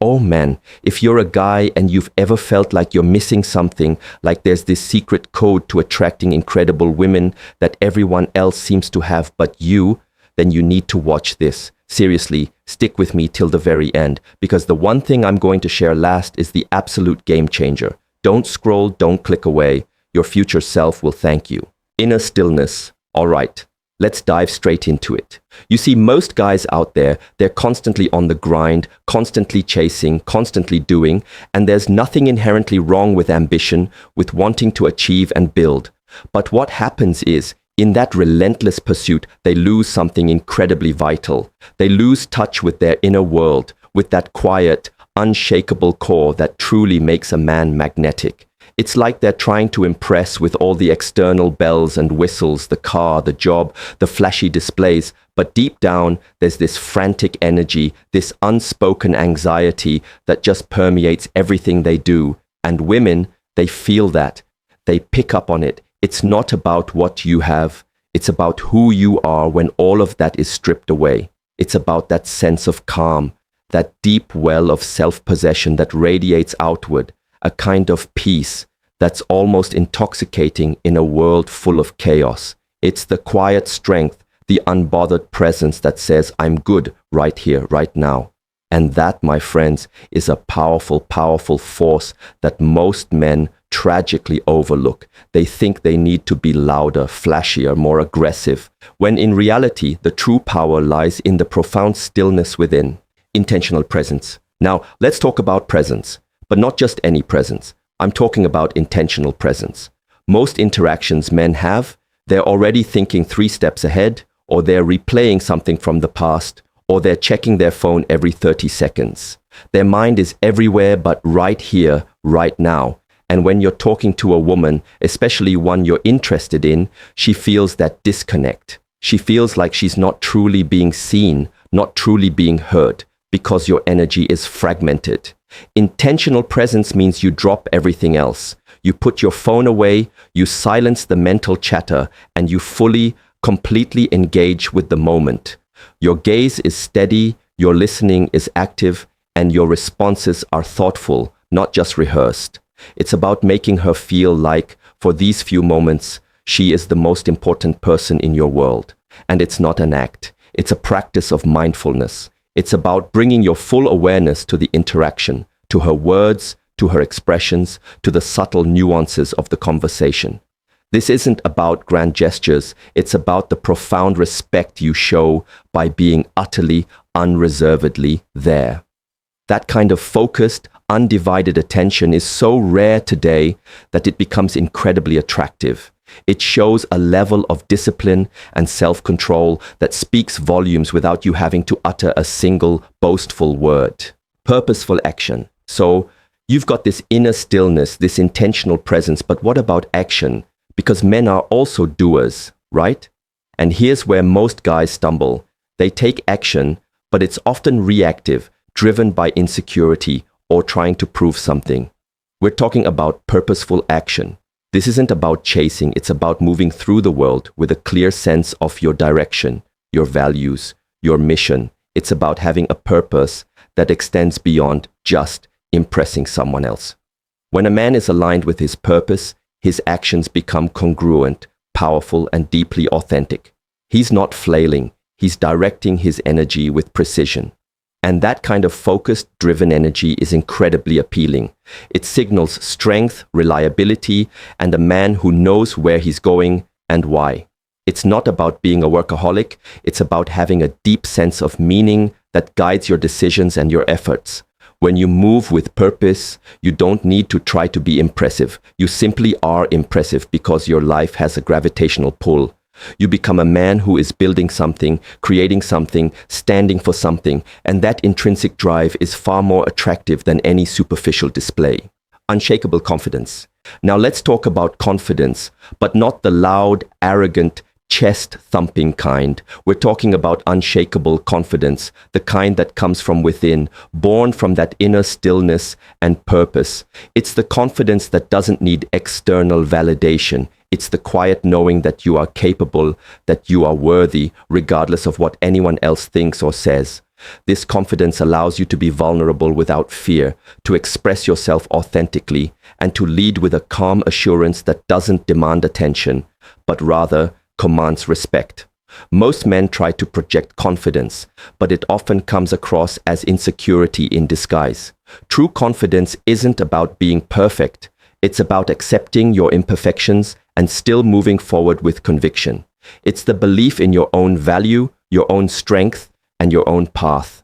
Oh man, if you're a guy and you've ever felt like you're missing something, like there's this secret code to attracting incredible women that everyone else seems to have but you, then you need to watch this. Seriously, stick with me till the very end, because the one thing I'm going to share last is the absolute game changer. Don't scroll, don't click away. Your future self will thank you. Inner stillness. All right. Let's dive straight into it. You see, most guys out there, they're constantly on the grind, constantly chasing, constantly doing, and there's nothing inherently wrong with ambition, with wanting to achieve and build. But what happens is, in that relentless pursuit, they lose something incredibly vital. They lose touch with their inner world, with that quiet, unshakable core that truly makes a man magnetic. It's like they're trying to impress with all the external bells and whistles, the car, the job, the flashy displays, but deep down, there's this frantic energy, this unspoken anxiety that just permeates everything they do. And women, they feel that. They pick up on it. It's not about what you have. It's about who you are when all of that is stripped away. It's about that sense of calm, that deep well of self-possession that radiates outward, a kind of peace that's almost intoxicating in a world full of chaos. It's the quiet strength, the unbothered presence that says, I'm good right here, right now. And that, my friends, is a powerful, powerful force that most men tragically overlook. They think they need to be louder, flashier, more aggressive, when in reality, the true power lies in the profound stillness within. Intentional presence. Now, let's talk about presence, but not just any presence. I'm talking about intentional presence. Most interactions men have, they're already thinking 3 steps ahead, or they're replaying something from the past, or they're checking their phone every 30 seconds. Their mind is everywhere but right here, right now. And when you're talking to a woman, especially one you're interested in, she feels that disconnect. She feels like she's not truly being seen, not truly being heard, because your energy is fragmented. Intentional presence means you drop everything else. You put your phone away, you silence the mental chatter, and you fully, completely engage with the moment. Your gaze is steady, your listening is active, and your responses are thoughtful, not just rehearsed. It's about making her feel like, for these few moments, she is the most important person in your world. And it's not an act. It's a practice of mindfulness. It's about bringing your full awareness to the interaction, to her words, to her expressions, to the subtle nuances of the conversation. This isn't about grand gestures. It's about the profound respect you show by being utterly, unreservedly there. That kind of focused, undivided attention is so rare today that it becomes incredibly attractive. It shows a level of discipline and self-control that speaks volumes without you having to utter a single boastful word. Purposeful action. So you've got this inner stillness, this intentional presence, but what about action? Because men are also doers, right? And here's where most guys stumble. They take action, but it's often reactive, driven by insecurity or trying to prove something. We're talking about purposeful action. This isn't about chasing, it's about moving through the world with a clear sense of your direction, your values, your mission. It's about having a purpose that extends beyond just impressing someone else. When a man is aligned with his purpose, his actions become congruent, powerful, and deeply authentic. He's not flailing, he's directing his energy with precision. And that kind of focused, driven energy is incredibly appealing. It signals strength, reliability, and a man who knows where he's going and why. It's not about being a workaholic, it's about having a deep sense of meaning that guides your decisions and your efforts. When you move with purpose, you don't need to try to be impressive. You simply are impressive because your life has a gravitational pull. You become a man who is building something, creating something, standing for something, and that intrinsic drive is far more attractive than any superficial display. Unshakable confidence. Now let's talk about confidence, but not the loud, arrogant, chest-thumping kind. We're talking about unshakable confidence, the kind that comes from within, born from that inner stillness and purpose. It's the confidence that doesn't need external validation. It's the quiet knowing that you are capable, that you are worthy, regardless of what anyone else thinks or says. This confidence allows you to be vulnerable without fear, to express yourself authentically, and to lead with a calm assurance that doesn't demand attention, but rather commands respect. Most men try to project confidence, but it often comes across as insecurity in disguise. True confidence isn't about being perfect. It's about accepting your imperfections and still moving forward with conviction. It's the belief in your own value, your own strength, and your own path.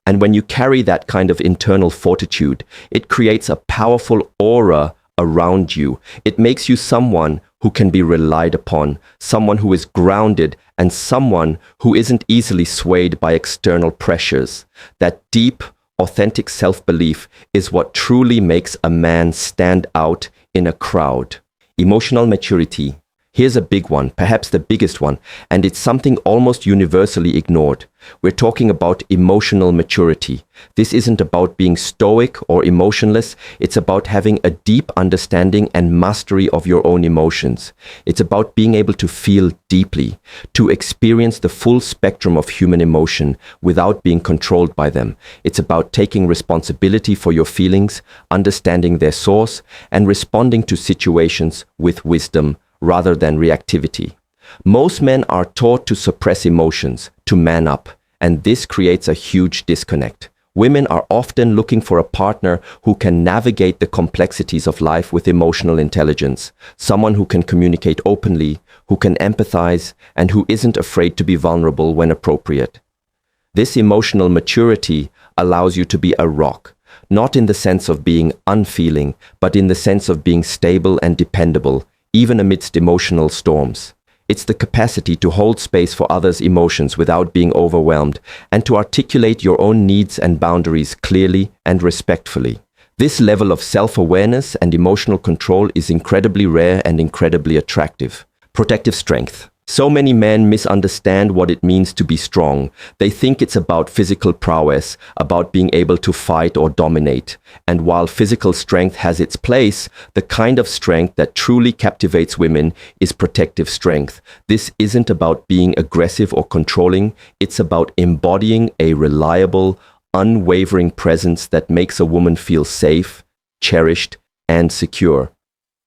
And when you carry that kind of internal fortitude, it creates a powerful aura around you. It makes you someone who can be relied upon, someone who is grounded, and someone who isn't easily swayed by external pressures. That deep, authentic self-belief is what truly makes a man stand out in a crowd. Emotional maturity. Here's a big one, perhaps the biggest one, and it's something almost universally ignored. We're talking about emotional maturity. This isn't about being stoic or emotionless. It's about having a deep understanding and mastery of your own emotions. It's about being able to feel deeply, to experience the full spectrum of human emotion without being controlled by them. It's about taking responsibility for your feelings, understanding their source, and responding to situations with wisdom rather than reactivity. Most men are taught to suppress emotions, to man up, and this creates a huge disconnect. Women are often looking for a partner who can navigate the complexities of life with emotional intelligence, someone who can communicate openly, who can empathize, and who isn't afraid to be vulnerable when appropriate. This emotional maturity allows you to be a rock, not in the sense of being unfeeling, but in the sense of being stable and dependable, even amidst emotional storms. It's the capacity to hold space for others' emotions without being overwhelmed, and to articulate your own needs and boundaries clearly and respectfully. This level of self-awareness and emotional control is incredibly rare and incredibly attractive. Protective strength. So many men misunderstand what it means to be strong. They think it's about physical prowess, about being able to fight or dominate. And while physical strength has its place, the kind of strength that truly captivates women is protective strength. This isn't about being aggressive or controlling. It's about embodying a reliable, unwavering presence that makes a woman feel safe, cherished, and secure.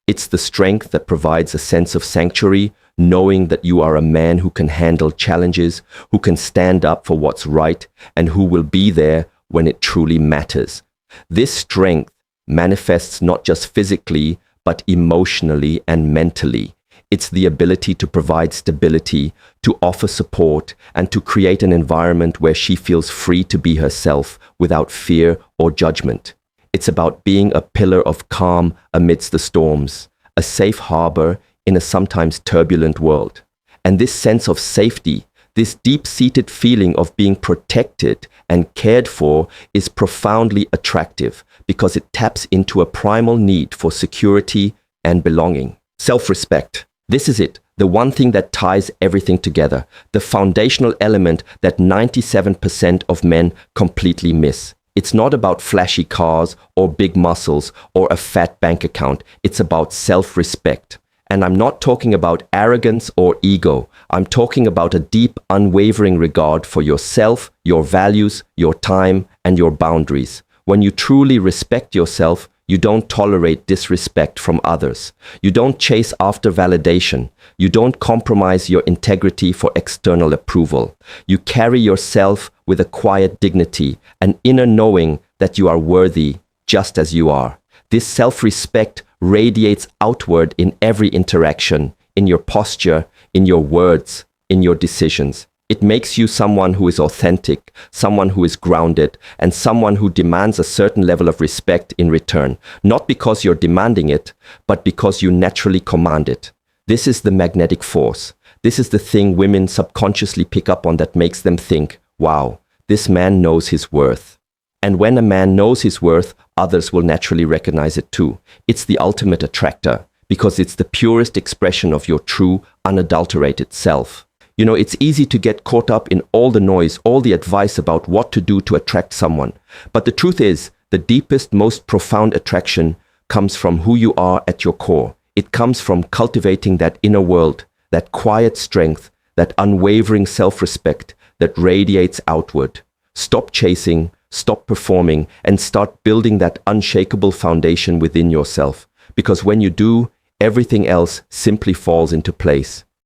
It's the strength that provides a sense of sanctuary, knowing that you are a man who can handle challenges, who can stand up for what's right, and who will be there when it truly matters. This strength manifests not just physically, but emotionally and mentally. It's the ability to provide stability, to offer support, and to create an environment where she feels free to be herself without fear or judgment. It's about being a pillar of calm amidst the storms, a safe harbor in a sometimes turbulent world. And this sense of safety, this deep-seated feeling of being protected and cared for is profoundly attractive because it taps into a primal need for security and belonging. Self-respect. This is it, the one thing that ties everything together, the foundational element that 97% of men completely miss. It's not about flashy cars or big muscles or a fat bank account. It's about self-respect. And I'm not talking about arrogance or ego. I'm talking about a deep, unwavering regard for yourself, your values, your time, and your boundaries. When you truly respect yourself, you don't tolerate disrespect from others. You don't chase after validation. You don't compromise your integrity for external approval. You carry yourself with a quiet dignity, an inner knowing that you are worthy just as you are. This self-respect radiates outward in every interaction, in your posture, in your words, in your decisions. It makes you someone who is authentic, someone who is grounded, and someone who demands a certain level of respect in return, not because you're demanding it, but because you naturally command it. This is the magnetic force. This is the thing women subconsciously pick up on that makes them think, wow, this man knows his worth. And when a man knows his worth, others will naturally recognize it too. It's the ultimate attractor, because it's the purest expression of your true, unadulterated self. You know, it's easy to get caught up in all the noise, all the advice about what to do to attract someone. But the truth is, the deepest, most profound attraction comes from who you are at your core. It comes from cultivating that inner world, that quiet strength, that unwavering self-respect that radiates outward. Stop chasing, stop performing, and start building that unshakable foundation within yourself. Because when you do, everything else simply falls into place.